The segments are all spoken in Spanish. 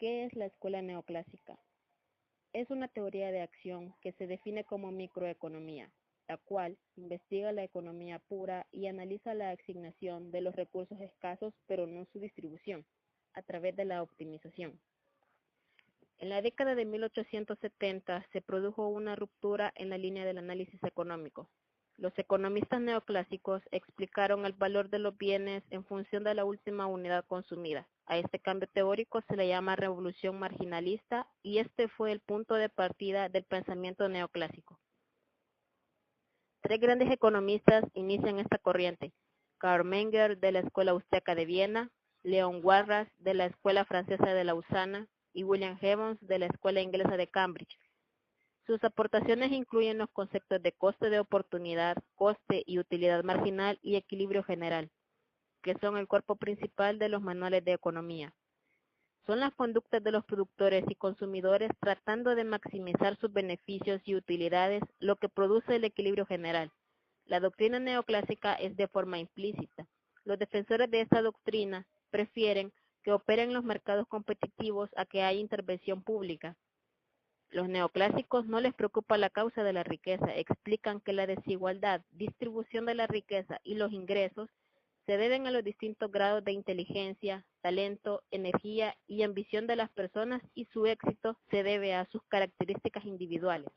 ¿Qué es la escuela neoclásica? Es una teoría de acción que se define como microeconomía, la cual investiga la economía pura y analiza la asignación de los recursos escasos, pero no su distribución, a través de la optimización. En la década de 1870 se produjo una ruptura en la línea del análisis económico. Los economistas neoclásicos explicaron el valor de los bienes en función de la última unidad consumida. A este cambio teórico se le llama revolución marginalista y este fue el punto de partida del pensamiento neoclásico. Tres grandes economistas inician esta corriente: Karl Menger, de la Escuela Austriaca de Viena; Leon Warras, de la Escuela Francesa de Lausana; y William Gibbons, de la Escuela Inglesa de Cambridge. Sus aportaciones incluyen los conceptos de coste de oportunidad, coste y utilidad marginal y equilibrio general, que son el cuerpo principal de los manuales de economía. Son las conductas de los productores y consumidores tratando de maximizar sus beneficios y utilidades lo que produce el equilibrio general. La doctrina neoclásica es de forma implícita. Los defensores de esta doctrina prefieren que operen los mercados competitivos a que haya intervención pública. Los neoclásicos no les preocupa la causa de la riqueza, explican que la desigualdad, distribución de la riqueza y los ingresos se deben a los distintos grados de inteligencia, talento, energía y ambición de las personas y su éxito se debe a sus características individuales.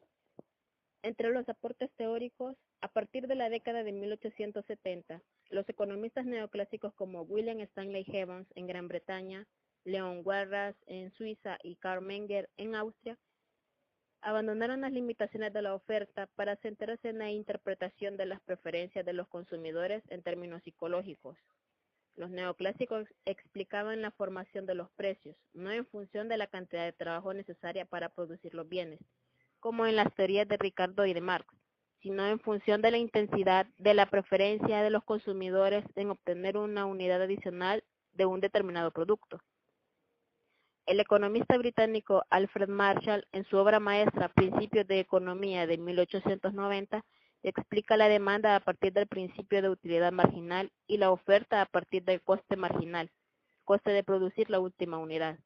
Entre los aportes teóricos, a partir de la década de 1870, los economistas neoclásicos como William Stanley Gibbons en Gran Bretaña, Leon Warras en Suiza y Karl Menger en Austria, abandonaron las limitaciones de la oferta para centrarse en la interpretación de las preferencias de los consumidores en términos psicológicos. Los neoclásicos explicaban la formación de los precios, no en función de la cantidad de trabajo necesaria para producir los bienes, como en las teorías de Ricardo y de Marx, sino en función de la intensidad de la preferencia de los consumidores en obtener una unidad adicional de un determinado producto. El economista británico Alfred Marshall, en su obra maestra Principios de Economía de 1890, explica la demanda a partir del principio de utilidad marginal y la oferta a partir del coste marginal, coste de producir la última unidad.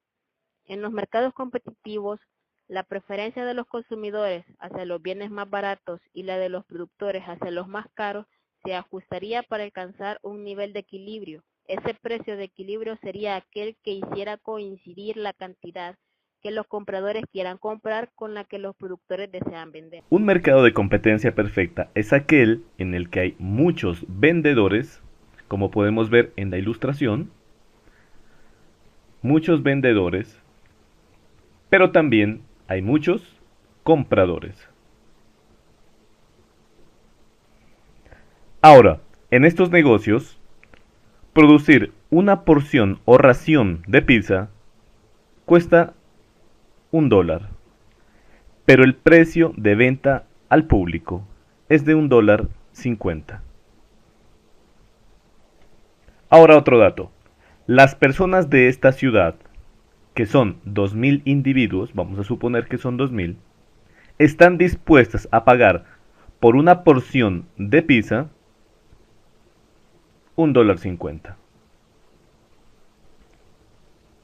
En los mercados competitivos, la preferencia de los consumidores hacia los bienes más baratos y la de los productores hacia los más caros se ajustaría para alcanzar un nivel de equilibrio. Ese precio de equilibrio sería aquel que hiciera coincidir la cantidad que los compradores quieran comprar con la que los productores desean vender. Un mercado de competencia perfecta es aquel en el que hay muchos vendedores, como podemos ver en la ilustración, muchos vendedores, pero también hay muchos compradores. Ahora, en estos negocios, producir una porción o ración de pizza cuesta $1, pero el precio de venta al público es de $1.50. Ahora otro dato. Las personas de esta ciudad, que son 2.000 individuos, vamos a suponer que son 2.000, están dispuestas a pagar por una porción de pizza $1.50.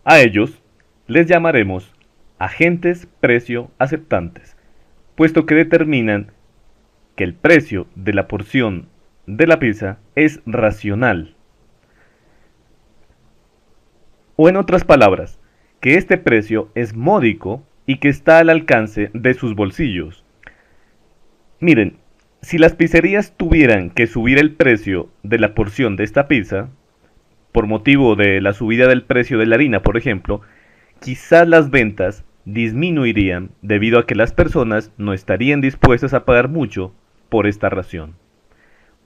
A ellos les llamaremos agentes precio aceptantes, puesto que determinan que el precio de la porción de la pizza es racional. O en otras palabras, que este precio es módico y que está al alcance de sus bolsillos. Miren, si las pizzerías tuvieran que subir el precio de la porción de esta pizza, por motivo de la subida del precio de la harina, por ejemplo, quizás las ventas disminuirían debido a que las personas no estarían dispuestas a pagar mucho por esta ración.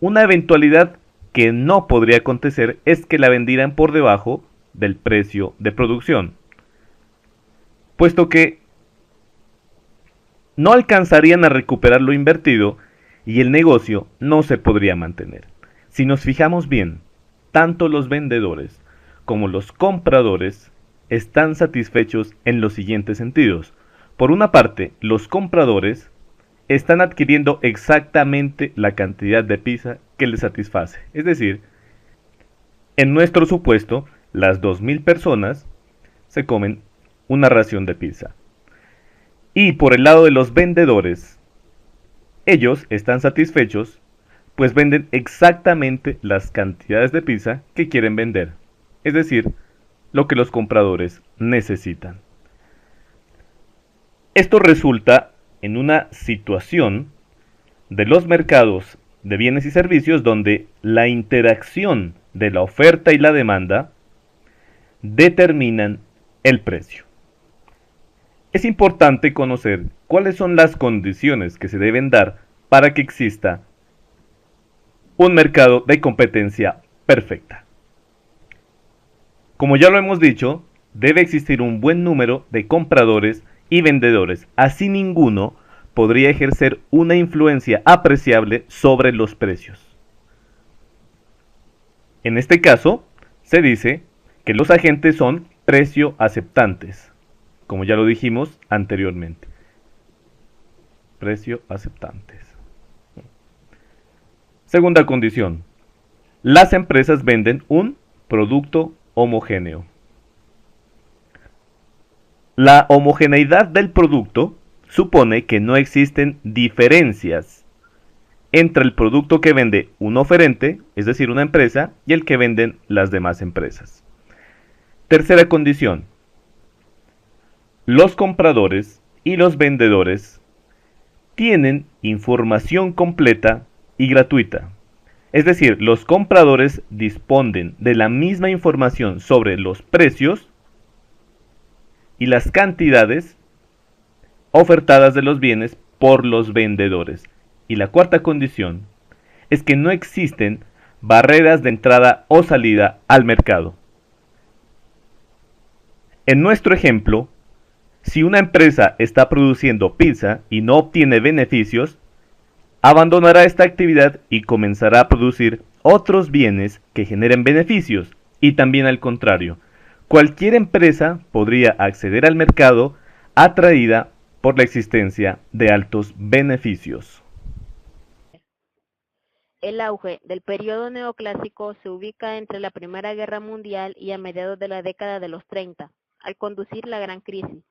Una eventualidad que no podría acontecer es que la vendieran por debajo del precio de producción, puesto que no alcanzarían a recuperar lo invertido y el negocio no se podría mantener. Si nos fijamos bien, tanto los vendedores como los compradores están satisfechos en los siguientes sentidos. Por una parte, los compradores están adquiriendo exactamente la cantidad de pizza que les satisface. Es decir, en nuestro supuesto, las 2.000 personas se comen una ración de pizza. Y por el lado de los vendedores, ellos están satisfechos, pues venden exactamente las cantidades de pizza que quieren vender, es decir, lo que los compradores necesitan. Esto resulta en una situación de los mercados de bienes y servicios donde la interacción de la oferta y la demanda determinan el precio. Es importante conocer cuáles son las condiciones que se deben dar para que exista un mercado de competencia perfecta. Como ya lo hemos dicho, debe existir un buen número de compradores y vendedores, así ninguno podría ejercer una influencia apreciable sobre los precios. En este caso, se dice que los agentes son precio aceptantes, como ya lo dijimos anteriormente. Precio aceptantes. Segunda condición. Las empresas venden un producto homogéneo. La homogeneidad del producto supone que no existen diferencias entre el producto que vende un oferente, es decir, una empresa, y el que venden las demás empresas. Tercera condición. Los compradores y los vendedores tienen información completa y gratuita. Es decir, los compradores disponen de la misma información sobre los precios y las cantidades ofertadas de los bienes por los vendedores. Y la cuarta condición es que no existen barreras de entrada o salida al mercado. En nuestro ejemplo, si una empresa está produciendo pizza y no obtiene beneficios, abandonará esta actividad y comenzará a producir otros bienes que generen beneficios, y también al contrario. Cualquier empresa podría acceder al mercado atraída por la existencia de altos beneficios. El auge del periodo neoclásico se ubica entre la Primera Guerra Mundial y a mediados de la década de los 30. Al conducir la Gran Crisis,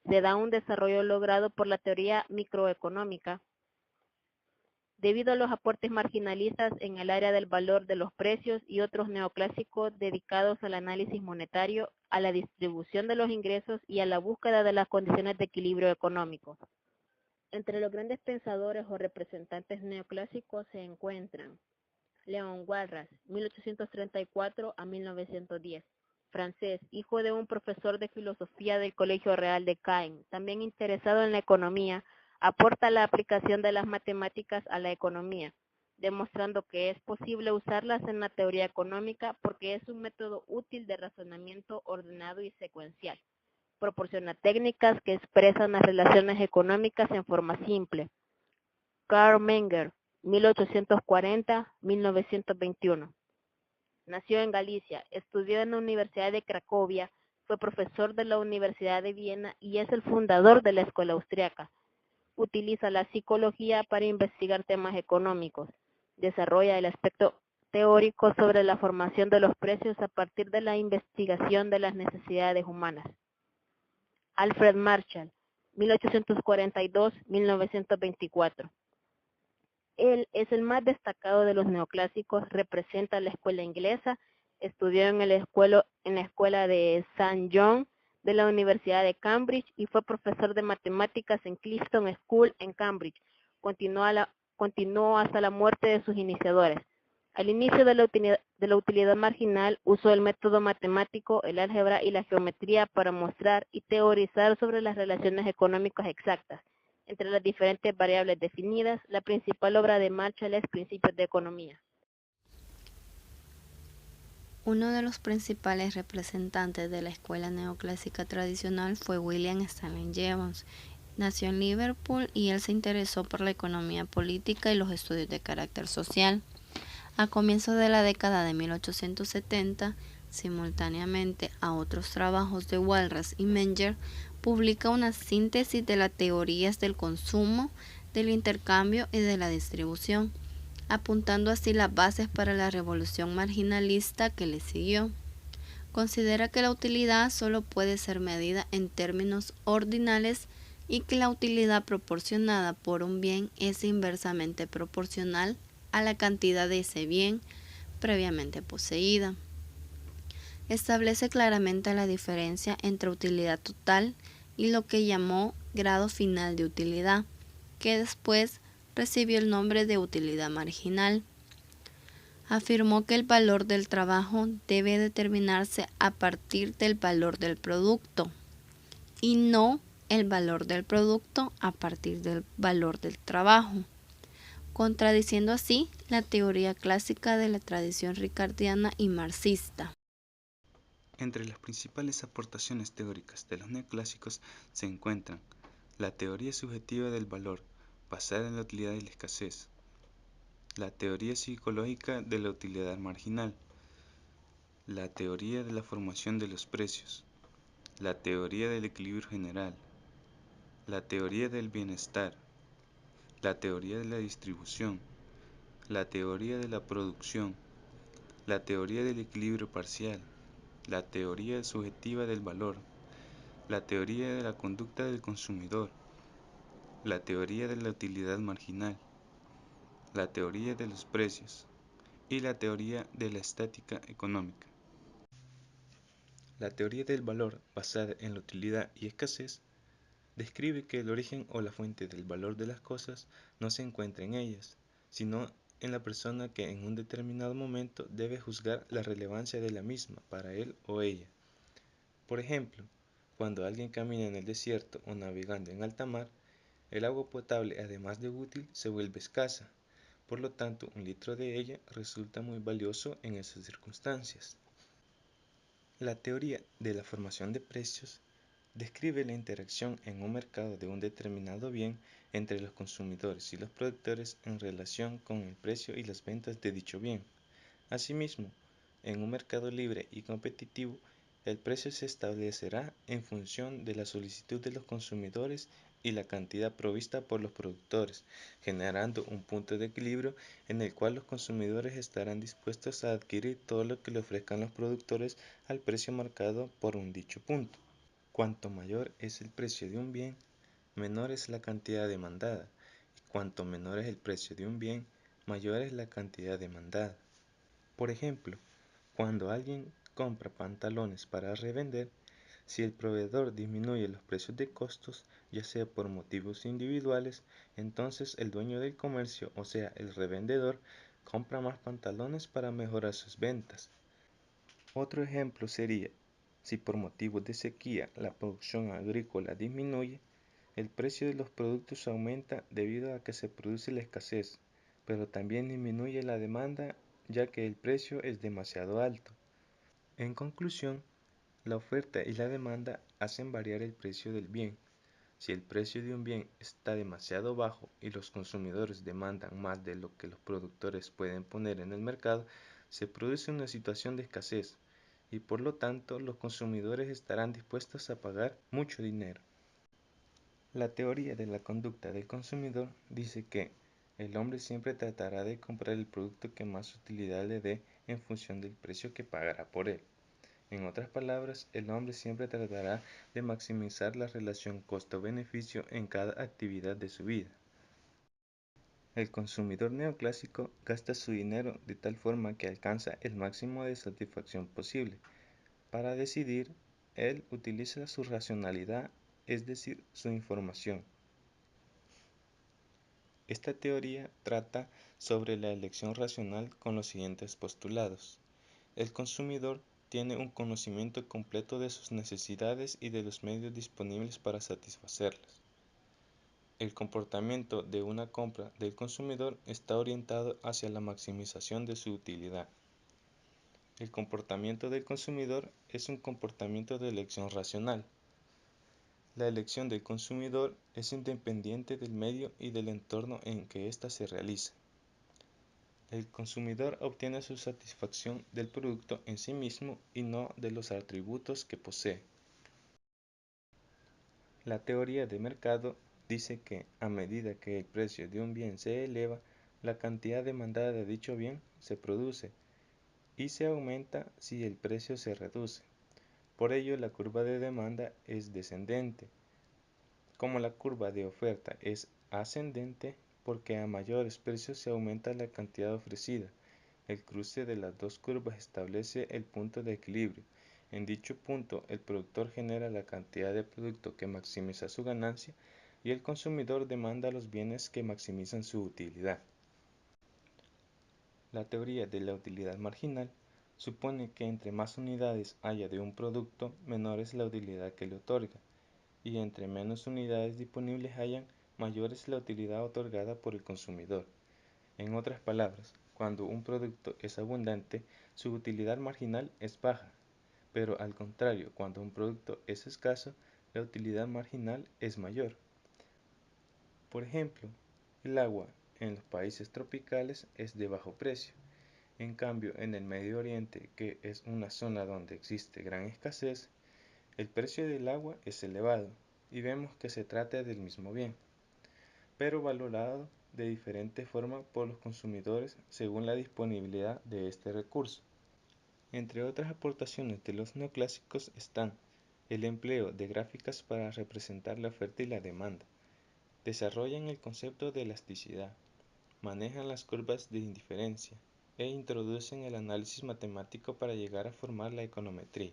se da un desarrollo logrado por la teoría microeconómica, debido a los aportes marginalistas en el área del valor de los precios y otros neoclásicos dedicados al análisis monetario, a la distribución de los ingresos y a la búsqueda de las condiciones de equilibrio económico. Entre los grandes pensadores o representantes neoclásicos se encuentran León Walras, 1834 a 1910, francés, hijo de un profesor de filosofía del Colegio Real de Caen, también interesado en la economía, aporta la aplicación de las matemáticas a la economía, demostrando que es posible usarlas en la teoría económica porque es un método útil de razonamiento ordenado y secuencial. Proporciona técnicas que expresan las relaciones económicas en forma simple. Karl Menger, 1840-1921. Nació en Galicia, estudió en la Universidad de Cracovia, fue profesor de la Universidad de Viena y es el fundador de la Escuela Austriaca. Utiliza la psicología para investigar temas económicos. Desarrolla el aspecto teórico sobre la formación de los precios a partir de la investigación de las necesidades humanas. Alfred Marshall, 1842-1924. Él es el más destacado de los neoclásicos, representa la escuela inglesa, estudió en la escuela de St. John de la Universidad de Cambridge y fue profesor de matemáticas en Clifton School en Cambridge. Continuó hasta la muerte de sus iniciadores. Al inicio de la utilidad marginal, usó el método matemático, el álgebra y la geometría para mostrar y teorizar sobre las relaciones económicas exactas entre las diferentes variables definidas. La principal obra de Marshall es Principios de Economía. Uno de los principales representantes de la escuela neoclásica tradicional fue William Stanley Jevons. Nació en Liverpool y él se interesó por la economía política y los estudios de carácter social. A comienzos de la década de 1870, simultáneamente a otros trabajos de Walras y Menger, publica una síntesis de las teorías del consumo, del intercambio y de la distribución, apuntando así las bases para la revolución marginalista que le siguió. Considera que la utilidad solo puede ser medida en términos ordinales y que la utilidad proporcionada por un bien es inversamente proporcional a la cantidad de ese bien previamente poseída. Establece claramente la diferencia entre utilidad total y lo que llamó grado final de utilidad, que después recibió el nombre de utilidad marginal. Afirmó que el valor del trabajo debe determinarse a partir del valor del producto y no el valor del producto a partir del valor del trabajo, contradiciendo así la teoría clásica de la tradición ricardiana y marxista. Entre las principales aportaciones teóricas de los neoclásicos se encuentran la teoría subjetiva del valor, basada en la utilidad y la escasez, la teoría psicológica de la utilidad marginal, la teoría de la formación de los precios, la teoría del equilibrio general, la teoría del bienestar, la teoría de la distribución, la teoría de la producción, la teoría del equilibrio parcial, la teoría subjetiva del valor, la teoría de la conducta del consumidor, la teoría de la utilidad marginal, la teoría de los precios y la teoría de la estática económica. La teoría del valor, basada en la utilidad y escasez, describe que el origen o la fuente del valor de las cosas no se encuentra en ellas, sino en la persona que en un determinado momento debe juzgar la relevancia de la misma para él o ella. Por ejemplo, cuando alguien camina en el desierto o navegando en alta mar, el agua potable, además de útil, se vuelve escasa. Por lo tanto, un litro de ella resulta muy valioso en esas circunstancias. La teoría de la formación de precios describe la interacción en un mercado de un determinado bien entre los consumidores y los productores en relación con el precio y las ventas de dicho bien. Asimismo, en un mercado libre y competitivo, el precio se establecerá en función de la solicitud de los consumidores y la cantidad provista por los productores, generando un punto de equilibrio en el cual los consumidores estarán dispuestos a adquirir todo lo que le ofrezcan los productores al precio marcado por un dicho punto. Cuanto mayor es el precio de un bien, menor es la cantidad demandada, y cuanto menor es el precio de un bien, mayor es la cantidad demandada. Por ejemplo, cuando alguien compra pantalones para revender, si el proveedor disminuye los precios de costos, ya sea por motivos individuales, entonces el dueño del comercio, o sea, el revendedor, compra más pantalones para mejorar sus ventas. Otro ejemplo sería, si por motivos de sequía la producción agrícola disminuye, el precio de los productos aumenta debido a que se produce la escasez, pero también disminuye la demanda ya que el precio es demasiado alto. En conclusión, la oferta y la demanda hacen variar el precio del bien. Si el precio de un bien está demasiado bajo y los consumidores demandan más de lo que los productores pueden poner en el mercado, se produce una situación de escasez y por lo tanto los consumidores estarán dispuestos a pagar mucho dinero. La teoría de la conducta del consumidor dice que el hombre siempre tratará de comprar el producto que más utilidad le dé en función del precio que pagará por él. En otras palabras, el hombre siempre tratará de maximizar la relación costo-beneficio en cada actividad de su vida. El consumidor neoclásico gasta su dinero de tal forma que alcanza el máximo de satisfacción posible. Para decidir, él utiliza su racionalidad, es decir, su información. Esta teoría trata sobre la elección racional con los siguientes postulados. El consumidor tiene un conocimiento completo de sus necesidades y de los medios disponibles para satisfacerlas. El comportamiento de una compra del consumidor está orientado hacia la maximización de su utilidad. El comportamiento del consumidor es un comportamiento de elección racional. La elección del consumidor es independiente del medio y del entorno en que ésta se realiza. El consumidor obtiene su satisfacción del producto en sí mismo y no de los atributos que posee. La teoría de mercado dice que, a medida que el precio de un bien se eleva, la cantidad demandada de dicho bien se produce, y se aumenta si el precio se reduce. Por ello, la curva de demanda es descendente, como la curva de oferta es ascendente porque a mayores precios se aumenta la cantidad ofrecida. El cruce de las dos curvas establece el punto de equilibrio. En dicho punto, el productor genera la cantidad de producto que maximiza su ganancia y el consumidor demanda los bienes que maximizan su utilidad. La teoría de la utilidad marginal supone que entre más unidades haya de un producto, menor es la utilidad que le otorga, y entre menos unidades disponibles hayan, mayor es la utilidad otorgada por el consumidor. En otras palabras, cuando un producto es abundante, su utilidad marginal es baja, pero al contrario, cuando un producto es escaso, la utilidad marginal es mayor. Por ejemplo, el agua en los países tropicales es de bajo precio. En cambio, en el Medio Oriente, que es una zona donde existe gran escasez, el precio del agua es elevado y vemos que se trata del mismo bien, pero valorado de diferente forma por los consumidores según la disponibilidad de este recurso. Entre otras aportaciones de los neoclásicos están el empleo de gráficas para representar la oferta y la demanda, desarrollan el concepto de elasticidad, manejan las curvas de indiferencia e introducen el análisis matemático para llegar a formar la econometría.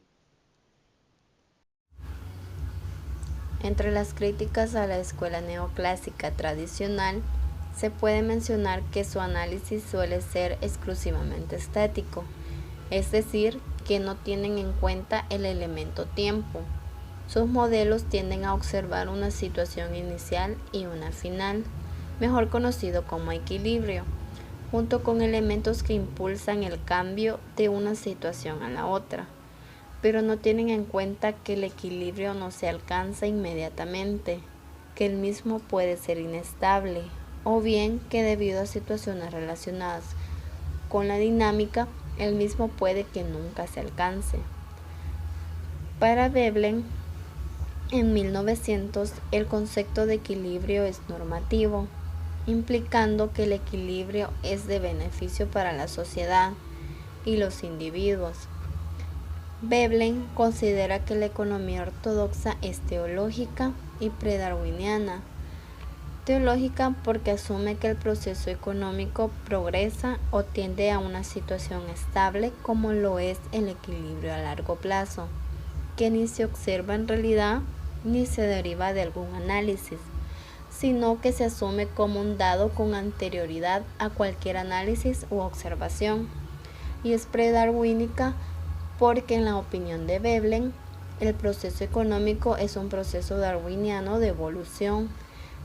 Entre las críticas a la escuela neoclásica tradicional, se puede mencionar que su análisis suele ser exclusivamente estético, es decir, que no tienen en cuenta el elemento tiempo. Sus modelos tienden a observar una situación inicial y una final, mejor conocido como equilibrio, junto con elementos que impulsan el cambio de una situación a la otra, pero no tienen en cuenta que el equilibrio no se alcanza inmediatamente, que el mismo puede ser inestable, o bien que debido a situaciones relacionadas con la dinámica, el mismo puede que nunca se alcance. Para Veblen, en 1900, el concepto de equilibrio es normativo, implicando que el equilibrio es de beneficio para la sociedad y los individuos. Veblen considera que la economía ortodoxa es teológica y predarwiniana. Teológica porque asume que el proceso económico progresa o tiende a una situación estable como lo es el equilibrio a largo plazo, que ni se observa en realidad ni se deriva de algún análisis, sino que se asume como un dado con anterioridad a cualquier análisis u observación, y es predarwínica porque en la opinión de Veblen, el proceso económico es un proceso darwiniano de evolución,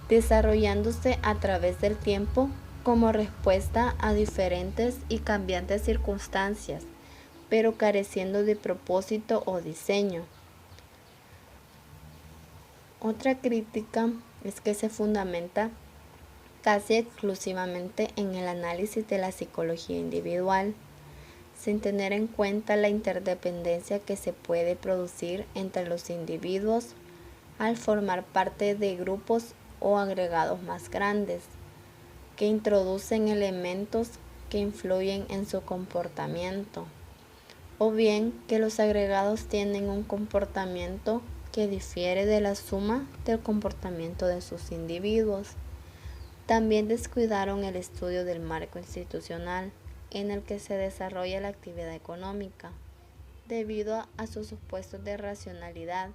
desarrollándose a través del tiempo como respuesta a diferentes y cambiantes circunstancias, pero careciendo de propósito o diseño. Otra crítica es que se fundamenta casi exclusivamente en el análisis de la psicología individual, sin tener en cuenta la interdependencia que se puede producir entre los individuos al formar parte de grupos o agregados más grandes, que introducen elementos que influyen en su comportamiento, o bien que los agregados tienen un comportamiento que difiere de la suma del comportamiento de sus individuos. También descuidaron el estudio del marco institucional en el que se desarrolla la actividad económica, debido a sus supuestos de racionalidad